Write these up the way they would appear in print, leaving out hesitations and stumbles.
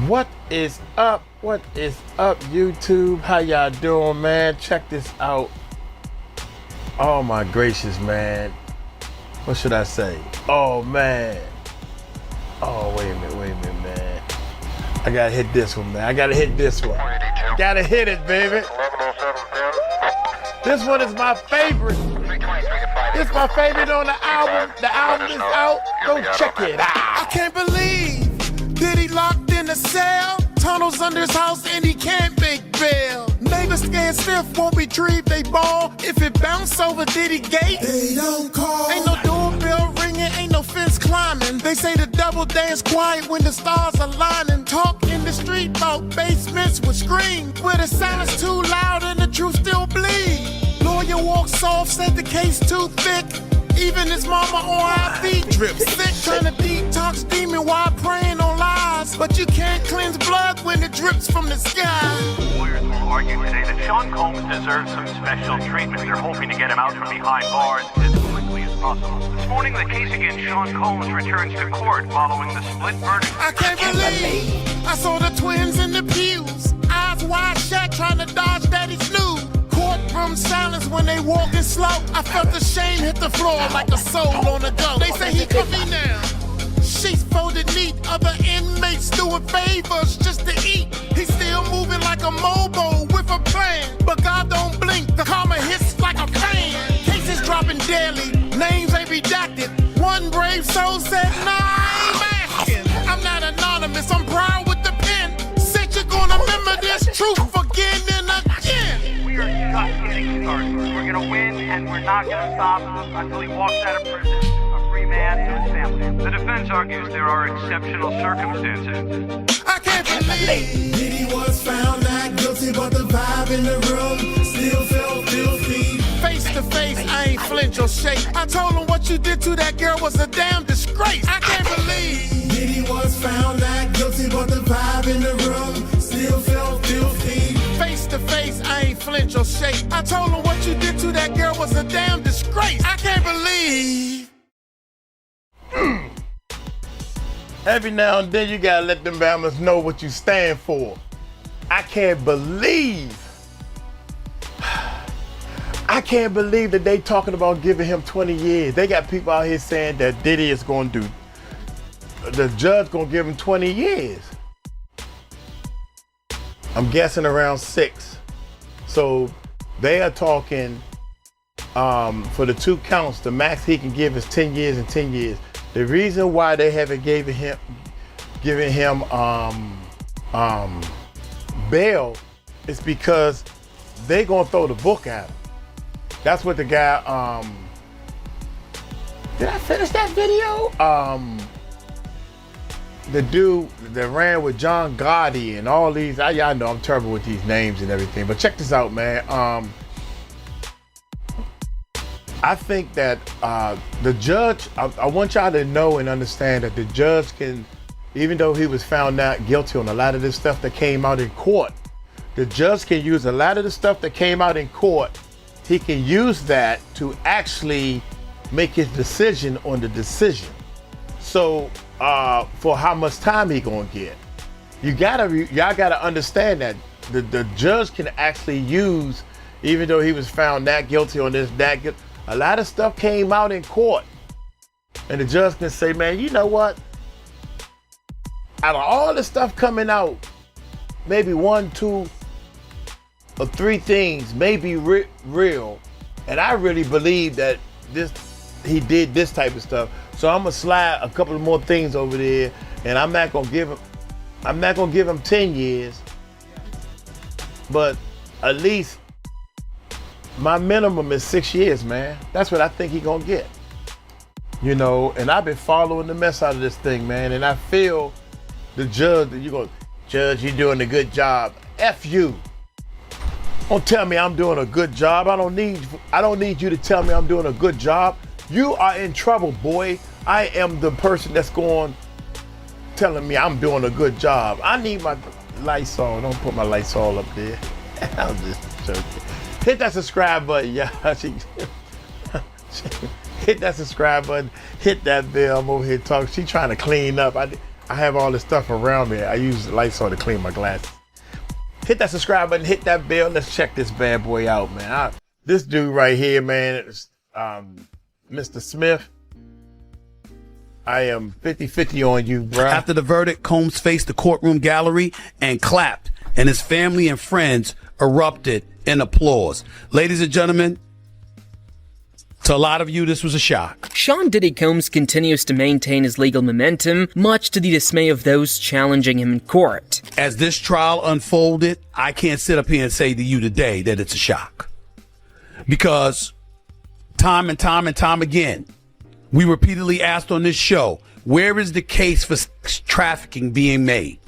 What is up? What is up, YouTube? How y'all doing, man? Check this out. Oh my gracious, man. What should I say? Oh man. Oh, wait a minute, man. I gotta hit this one, man. I gotta hit this one. Gotta hit it, baby. This one is my favorite. This is my favorite on the album. The album is out. Go check it out. I can't believe Diddy locked in a cell, tunnels under his house and he can't make bail. Neighbors scared stiff, won't retrieve they ball. If it bounce over Diddy gate, they don't call. Ain't no doorbell ringing, ain't no fence climbing. They say the devil dance quiet when the stars are lining. Talk in the street about basements with screams, where the silence too loud and the truth still bleed. Lawyer walks off, said the case too thick. Even his mama on IV drip sick, trying to detox demon while praying on lies. But you can't cleanse blood when it drips from the sky. Lawyers will argue today that Sean Combs deserves some special treatment. They're hoping to get him out from behind bars as quickly as possible. This morning, the case against Sean Combs returns to court following the split verdict. I can't believe I saw the twins in the pews, eyes wide shut, trying to dodge daddy's snooze. Courtroom silence when they walking slow. I felt the shame hit the floor like a soul on the go. They say he coming now. Sheets folded neat, other inmates doing favors just to eat. He's still moving like a mobile with a plan. But God don't blink, the karma hits like a fan. Cases dropping daily, names ain't redacted. One brave soul said, nah, I ain't asking. I'm not anonymous, I'm proud with the pen. Said you're gonna remember this truth again and again. We are just getting started. We're going to win, and we're not going to stop until he walks out of prison, a free man to his family. The defense argues there are exceptional circumstances. I can't believe Diddy was found not guilty, but the vibe in the room still felt filthy. Face to face, I ain't flinch or shake. I told him what you did to that girl was a damn disgrace. I can't believe Diddy was found not guilty, but the vibe in the room still felt filthy. Face to face, I ain't flinch or shake. I told him what you did to that girl was a damn disgrace. I can't believe. Every now and then you gotta let them Bammers know what you stand for. I can't believe that they talking about giving him 20 years. They got people out here saying that Diddy is gonna do, the judge gonna give him 20 years. I'm guessing around 6. So they are talking for the 2 counts, the max he can give is 10 years and 10 years. The reason why they haven't given him bail is because they gonna throw the book at him. That's what the guy, did I finish that video? The dude that ran with John Gotti and all these, y'all know I'm terrible with these names and everything, but check this out, man. I think that the judge, I want y'all to know and understand that the judge can, even though he was found not guilty on a lot of this stuff that came out in court, the judge can use a lot of the stuff that came out in court, he can use that to actually make his decision on the decision. So, for how much time he gonna get. Y'all gotta understand that the judge can actually use, even though he was found not guilty on this, that guilty, a lot of stuff came out in court. And the judge can say, man, you know what? Out of all the stuff coming out, maybe 1, 2, or 3 things may be real. And I really believe that he did this type of stuff. So I'm gonna slide a couple of more things over there, and I'm not gonna give him 10 years, but at least my minimum is 6 years, man. That's what I think he gonna get. You know, and I've been following the mess out of this thing, man, and I feel the judge, Judge, you're doing a good job. F you. Don't tell me I'm doing a good job. I don't need you to tell me I'm doing a good job. You are in trouble, boy. I am the person that's telling me I'm doing a good job. I need my Lysol. Don't put my Lysol up there. I'm just joking. Hit that subscribe button, y'all. Hit that subscribe button. Hit that bell. I'm over here talking. She trying to clean up. I I have all this stuff around me. I use Lysol to clean my glasses. Hit that subscribe button, hit that bell. Let's check this bad boy out, man. This dude right here, man, is, Mr. Smith. I am 50-50 on you, bro. After the verdict, Combs faced the courtroom gallery and clapped, and his family and friends erupted in applause. Ladies and gentlemen, to a lot of you, this was a shock. Sean Diddy Combs continues to maintain his legal momentum, much to the dismay of those challenging him in court. As this trial unfolded, I can't sit up here and say to you today that it's a shock. Because time and time again, we repeatedly asked on this show, where is the case for trafficking being made?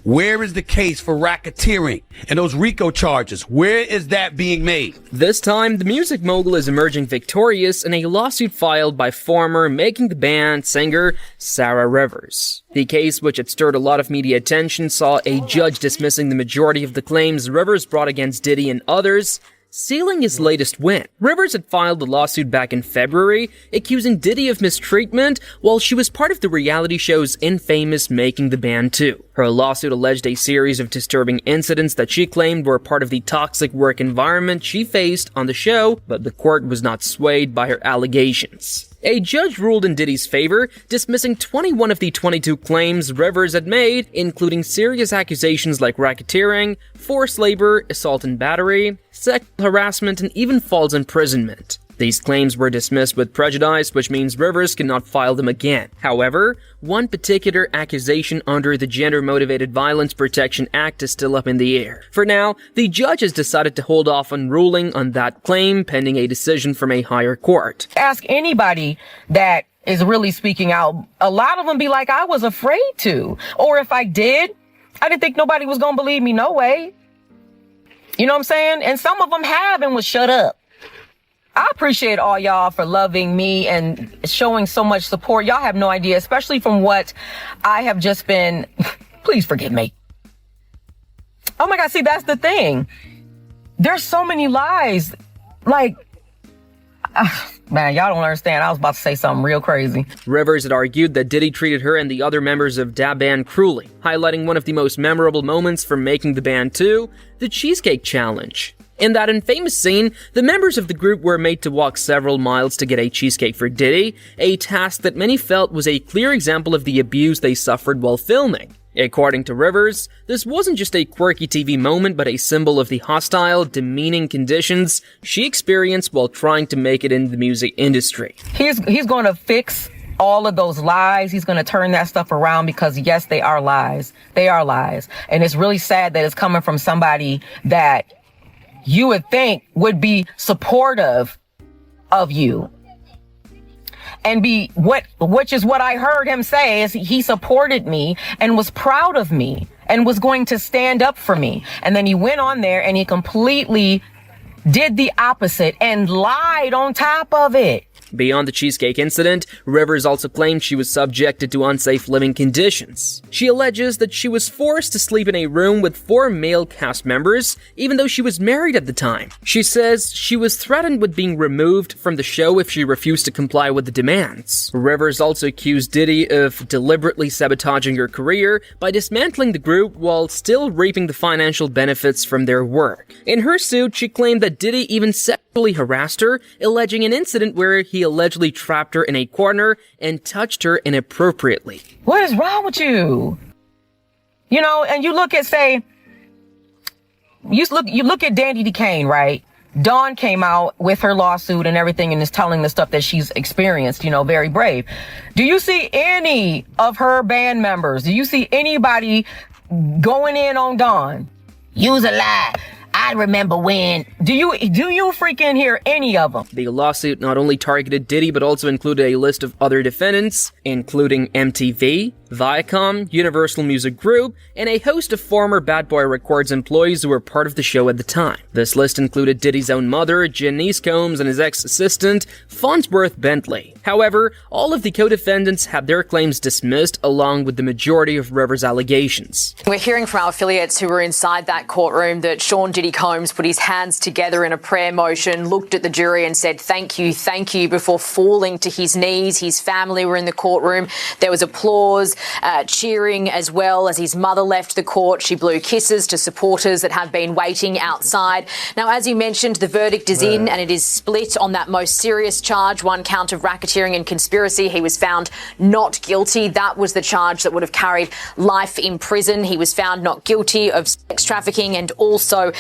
Where is the case for racketeering and those RICO charges? Where is that being made? This time, the music mogul is emerging victorious in a lawsuit filed by former Making the Band singer Sarah Rivers. The case, which had stirred a lot of media attention, saw a judge dismissing the majority of the claims Rivers brought against Diddy and others, sealing his latest win. Rivers had filed the lawsuit back in February, accusing Diddy of mistreatment while she was part of the reality show's infamous Making the Band 2. Her lawsuit alleged a series of disturbing incidents that she claimed were part of the toxic work environment she faced on the show, but the court was not swayed by her allegations. A judge ruled in Diddy's favor, dismissing 21 of the 22 claims Rivers had made, including serious accusations like racketeering, forced labor, assault and battery, sexual harassment, and even false imprisonment. These claims were dismissed with prejudice, which means Rivers cannot file them again. However, one particular accusation under the Gender-Motivated Violence Protection Act is still up in the air. For now, the judge has decided to hold off on ruling on that claim pending a decision from a higher court. Ask anybody that is really speaking out. A lot of them be like, I was afraid to. Or if I did, I didn't think nobody was going to believe me. No way. You know what I'm saying? And some of them have and was shut up. I appreciate all y'all for loving me and showing so much support. Y'all have no idea, especially from what I have just been. Please forgive me. Oh my God. See, that's the thing. There's so many lies. Like, man, y'all don't understand. I was about to say something real crazy. Rivers had argued that Diddy treated her and the other members of Da Band cruelly, highlighting one of the most memorable moments from Making the Band 2, the Cheesecake Challenge. In that infamous scene, the members of the group were made to walk several miles to get a cheesecake for Diddy, a task that many felt was a clear example of the abuse they suffered while filming. According to Rivers, this wasn't just a quirky TV moment, but a symbol of the hostile, demeaning conditions she experienced while trying to make it in the music industry. He's going to fix all of those lies. He's going to turn that stuff around because, yes, they are lies. They are lies. And it's really sad that it's coming from somebody that you would think would be supportive of you. And which is what I heard him say, is he supported me and was proud of me and was going to stand up for me. And then he went on there and he completely did the opposite and lied on top of it. Beyond the cheesecake incident, Rivers also claimed she was subjected to unsafe living conditions. She alleges that she was forced to sleep in a room with 4 male cast members, even though she was married at the time. She says she was threatened with being removed from the show if she refused to comply with the demands. Rivers also accused Diddy of deliberately sabotaging her career by dismantling the group while still reaping the financial benefits from their work. In her suit, she claimed that Diddy even sexually harassed her, alleging an incident where he allegedly trapped her in a corner and touched her inappropriately. What is wrong with you? You know, and you look at, say, you look at Dandy DeCane, right? Dawn came out with her lawsuit and everything and is telling the stuff that she's experienced, you know, very brave. Do you see any of her band members? Do you see anybody going in on Dawn? Use a lie. I remember when. Do you freaking hear any of them? The lawsuit not only targeted Diddy, but also included a list of other defendants, including MTV, Viacom, Universal Music Group, and a host of former Bad Boy Records employees who were part of the show at the time. This list included Diddy's own mother, Janice Combs, and his ex-assistant, Farnsworth Bentley. However, all of the co-defendants had their claims dismissed, along with the majority of Rivers' allegations. We're hearing from our affiliates who were inside that courtroom that Sean Diddy Combs put his hands together in a prayer motion, looked at the jury and said, thank you, before falling to his knees. His family were in the courtroom. There was applause. cheering as well as his mother left the court. She blew kisses to supporters that have been waiting outside. Now, as you mentioned, the verdict is in and it is split on that most serious charge, one count of racketeering and conspiracy. He was found not guilty. That was the charge that would have carried life in prison. He was found not guilty of sex trafficking and also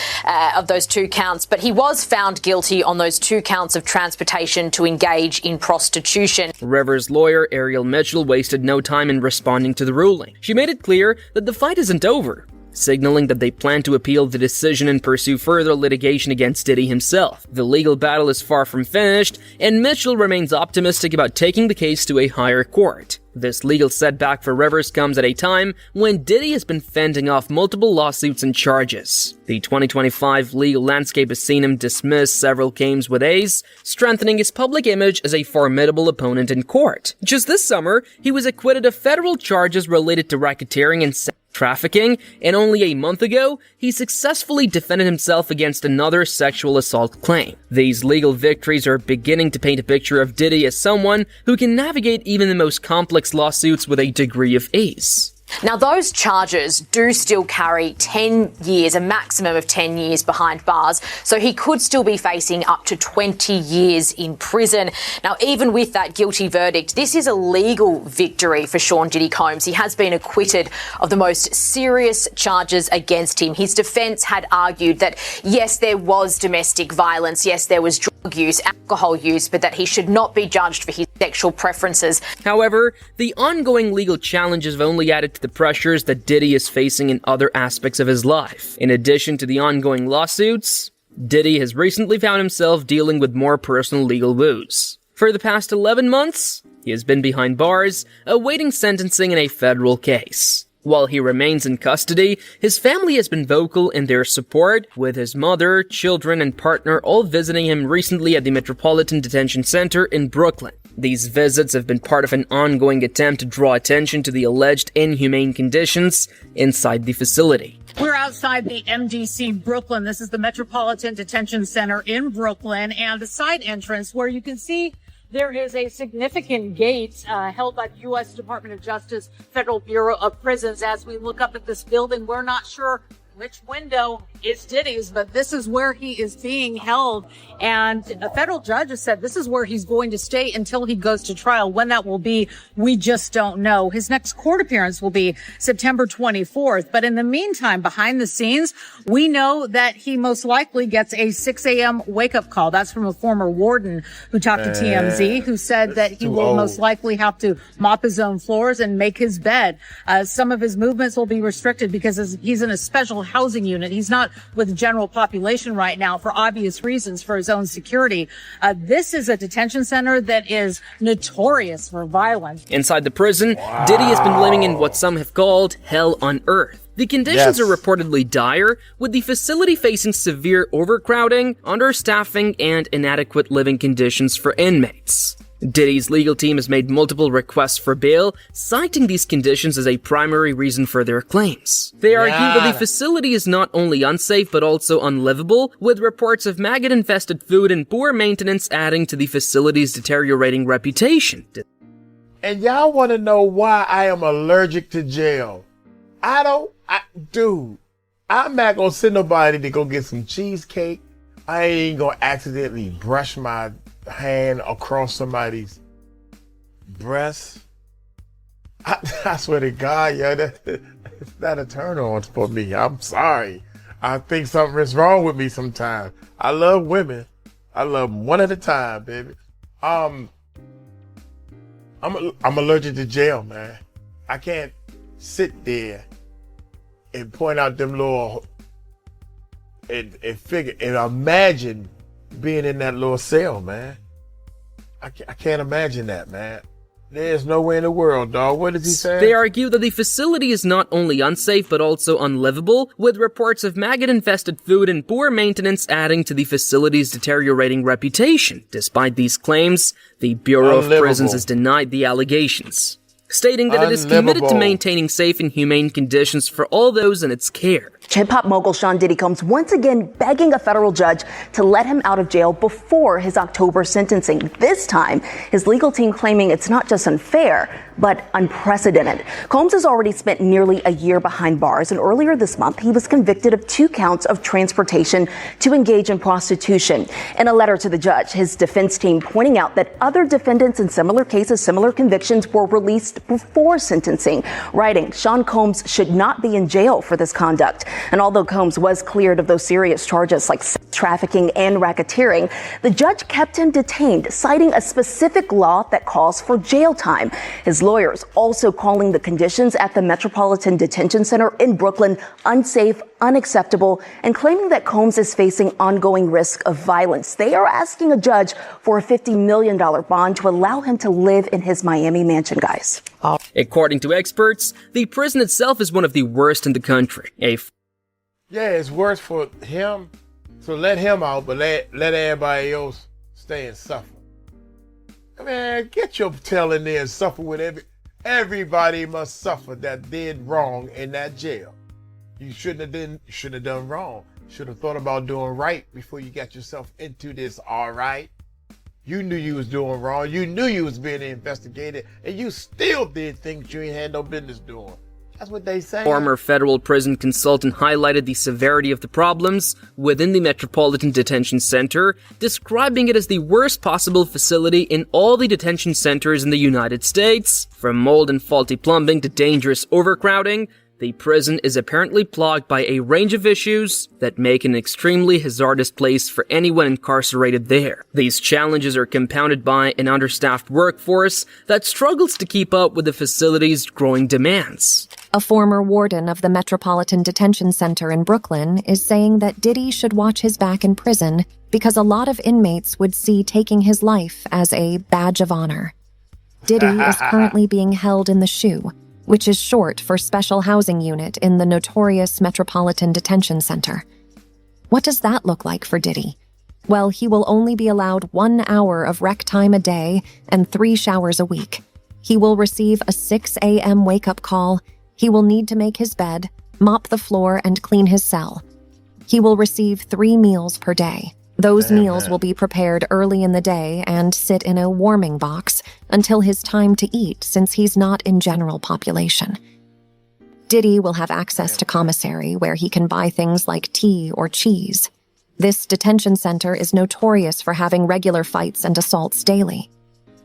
of those 2 counts, but he was found guilty on those 2 counts of transportation to engage in prostitution. Rivers' lawyer, Ariel Mitchell, wasted no time in responding to the ruling. She made it clear that the fight isn't over, signaling that they plan to appeal the decision and pursue further litigation against Diddy himself. The legal battle is far from finished, and Mitchell remains optimistic about taking the case to a higher court. This legal setback for Rivers comes at a time when Diddy has been fending off multiple lawsuits and charges. The 2025 legal landscape has seen him dismiss several claims with A's, strengthening his public image as a formidable opponent in court. Just this summer, he was acquitted of federal charges related to racketeering and sex trafficking, and only a month ago, he successfully defended himself against another sexual assault claim. These legal victories are beginning to paint a picture of Diddy as someone who can navigate even the most complex lawsuits with a degree of ease. Now, those charges do still carry 10 years, a maximum of 10 years behind bars, so he could still be facing up to 20 years in prison. Now, even with that guilty verdict, this is a legal victory for Sean Diddy Combs. He has been acquitted of the most serious charges against him. His defence had argued that, yes, there was domestic violence, yes, there was drug use, alcohol use, but that he should not be judged for his sexual preferences. However, the ongoing legal challenges have only added to the pressures that Diddy is facing in other aspects of his life. In addition to the ongoing lawsuits, Diddy has recently found himself dealing with more personal legal woes. For the past 11 months, he has been behind bars, awaiting sentencing in a federal case. While he remains in custody, his family has been vocal in their support, with his mother, children, and partner all visiting him recently at the Metropolitan Detention Center in Brooklyn. These visits have been part of an ongoing attempt to draw attention to the alleged inhumane conditions inside the facility. We're outside the MDC Brooklyn. This is the Metropolitan Detention Center in Brooklyn, and the side entrance where you can see there is a significant gate held by the U.S. Department of Justice Federal Bureau of Prisons. As we look up at this building, we're not sure which window is Diddy's, but this is where he is being held. And a federal judge has said this is where he's going to stay until he goes to trial. When that will be, we just don't know. His next court appearance will be September 24th. But in the meantime, behind the scenes, we know that he most likely gets a 6 a.m. wake-up call. That's from a former warden who talked to TMZ, who said that he will most likely have to mop his own floors and make his bed. Some of his movements will be restricted because he's in a special housing unit. He's not with the general population right now for obvious reasons, for his own security. This is a detention center that is notorious for violence. Inside the prison, Diddy has been living in what some have called hell on earth. The conditions are reportedly dire, with the facility facing severe overcrowding, understaffing, and inadequate living conditions for inmates. Diddy's legal team has made multiple requests for bail, citing these conditions as a primary reason for their claims. They argue that the facility is not only unsafe but also unlivable, with reports of maggot-infested food and poor maintenance adding to the facility's deteriorating reputation. And y'all want to know why I am allergic to jail? Dude, I'm not going to send nobody to go get some cheesecake. I ain't going to accidentally brush my hand across somebody's breast. I swear to God, it's not a turn on for me. I'm sorry. I think something is wrong with me sometimes. I love women. I love them one at a time, baby. I'm allergic to jail, man. I can't sit there and point out them little and figure and imagine being in that little cell, man. I can't imagine that, man. There's no way in the world, dog. What is he saying? They argue that the facility is not only unsafe but also unlivable, with reports of maggot-infested food and poor maintenance adding to the facility's deteriorating reputation. Despite these claims, the Bureau of Prisons has denied the allegations. stating that it is committed to Unlivable. maintaining safe and humane conditions for all those in its care. Hip-hop mogul Sean Diddy Combs once again begging a federal judge to let him out of jail before his October sentencing. This time, his legal team claiming it's not just unfair, but unprecedented. Combs has already spent nearly a year behind bars, and earlier this month, he was convicted of 2 counts of transportation to engage in prostitution. In a letter to the judge, his defense team pointing out that other defendants in similar cases, similar convictions were released before sentencing, writing, Sean Combs should not be in jail for this conduct. And although Combs was cleared of those serious charges like sex trafficking and racketeering, the judge kept him detained, citing a specific law that calls for jail time. His lawyers also calling the conditions at the Metropolitan Detention Center in Brooklyn unsafe, unacceptable, and claiming that Combs is facing ongoing risk of violence. They are asking a judge for a $50 million bond to allow him to live in his Miami mansion, guys. According to experts, the prison itself is one of the worst in the country. Yeah, it's worse for him. So let him out, but let everybody else stay and suffer. Man, get your tail in there and suffer with everybody must suffer that did wrong in that jail. You shouldn't have done wrong. Should have thought about doing right before you got yourself into this, all right? You knew you was doing wrong. You knew you was being investigated, and you still did things you ain't had no business doing. That's what they say. Former federal prison consultant highlighted the severity of the problems within the Metropolitan Detention Center, describing it as the worst possible facility in all the detention centers in the United States. From mold and faulty plumbing to dangerous overcrowding, the prison is apparently plagued by a range of issues that make an extremely hazardous place for anyone incarcerated there. These challenges are compounded by an understaffed workforce that struggles to keep up with the facility's growing demands. A former warden of the Metropolitan Detention Center in Brooklyn is saying that Diddy should watch his back in prison because a lot of inmates would see taking his life as a badge of honor. Diddy is currently being held in the SHU, which is short for Special Housing Unit in the notorious Metropolitan Detention Center. What does that look like for Diddy? Well, he will only be allowed 1 hour of rec time a day and 3 showers a week. He will receive a 6 a.m. wake-up call. He will need to make his bed, mop the floor, and clean his cell. He will receive 3 meals per day. Those meals will be prepared early in the day and sit in a warming box until his time to eat, since he's not in general population. Diddy will have access to commissary, where he can buy things like tea or cheese. This detention center is notorious for having regular fights and assaults daily.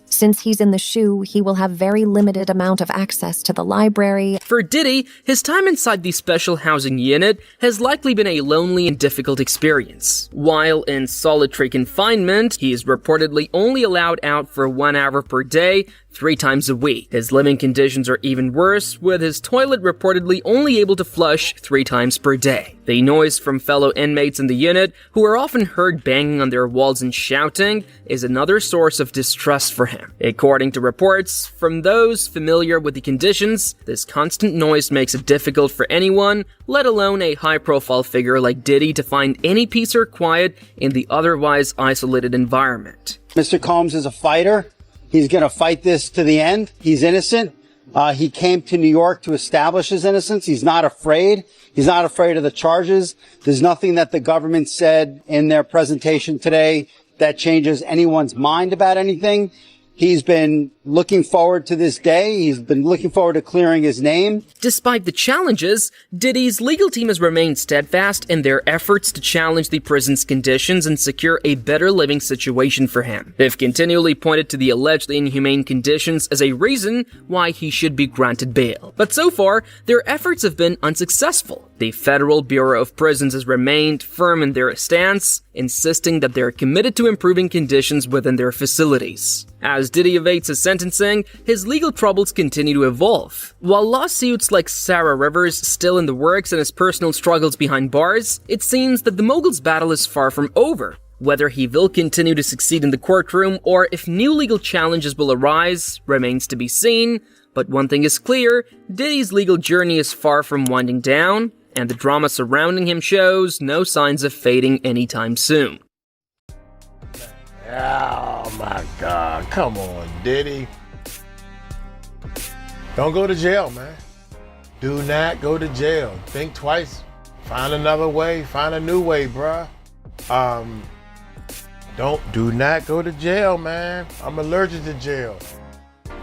Since he's in the SHU, he will have very limited amount of access to the library. For Diddy, his time inside the special housing unit has likely been a lonely and difficult experience. While in solitary confinement, he is reportedly only allowed out for 1 hour per day, 3 times a week. His living conditions are even worse, with his toilet reportedly only able to flush 3 times per day. The noise from fellow inmates in the unit, who are often heard banging on their walls and shouting, is another source of distrust for him. According to reports from those familiar with the conditions, this constant noise makes it difficult for anyone, let alone a high-profile figure like Diddy, to find any peace or quiet in the otherwise isolated environment. Mr. Combs is a fighter. He's going to fight this to the end. He's innocent. He came to New York to establish his innocence. He's not afraid. He's not afraid of the charges. There's nothing that the government said in their presentation today that changes anyone's mind about anything. He's been looking forward to this day. He's been looking forward to clearing his name. Despite the challenges, Diddy's legal team has remained steadfast in their efforts to challenge the prison's conditions and secure a better living situation for him. They've continually pointed to the allegedly inhumane conditions as a reason why he should be granted bail. But so far, their efforts have been unsuccessful. The Federal Bureau of Prisons has remained firm in their stance, insisting that they're committed to improving conditions within their facilities. As Diddy awaits his sentencing, his legal troubles continue to evolve. While lawsuits like Sarah Rivers still in the works and his personal struggles behind bars, it seems that the mogul's battle is far from over. Whether he will continue to succeed in the courtroom or if new legal challenges will arise remains to be seen, but one thing is clear, Diddy's legal journey is far from winding down, and the drama surrounding him shows no signs of fading anytime soon. Oh my God, come on, Diddy. Don't go to jail, man. Do not go to jail. Think twice. Find another way. Find a new way, bruh. Do not go to jail, man. I'm allergic to jail.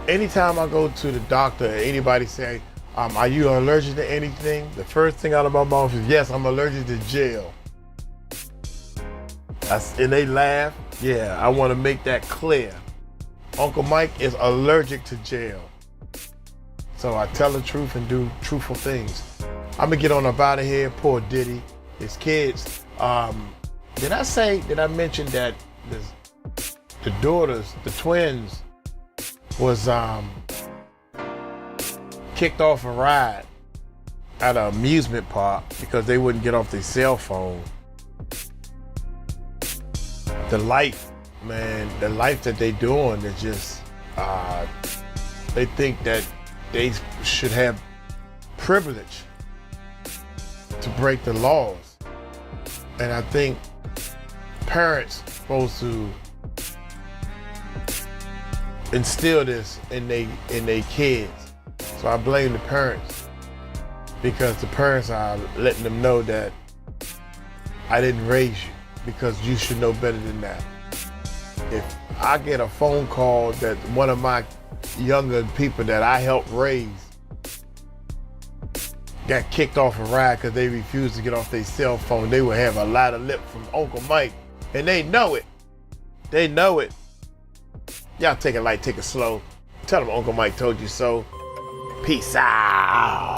Anytime I go to the doctor, anybody say, are you allergic to anything? The first thing out of my mouth is, yes, I'm allergic to jail. And they laugh. Yeah, I want to make that clear. Uncle Mike is allergic to jail. So I tell the truth and do truthful things. I'm gonna get on up out of here. Poor Diddy, his kids. Did I mention that the daughters, the twins, was kicked off a ride at an amusement park because they wouldn't get off their cell phone? The life that they doing is just, they think that they should have privilege to break the laws. And I think parents supposed to instill this in they kids. So I blame the parents, because the parents are letting them know that I didn't raise you, because you should know better than that. If I get a phone call that one of my younger people that I helped raise got kicked off a ride because they refused to get off their cell phone, they will have a lot of lip from Uncle Mike, and they know it. They know it. Y'all take it light, take it slow. Tell them Uncle Mike told you so. Peace out.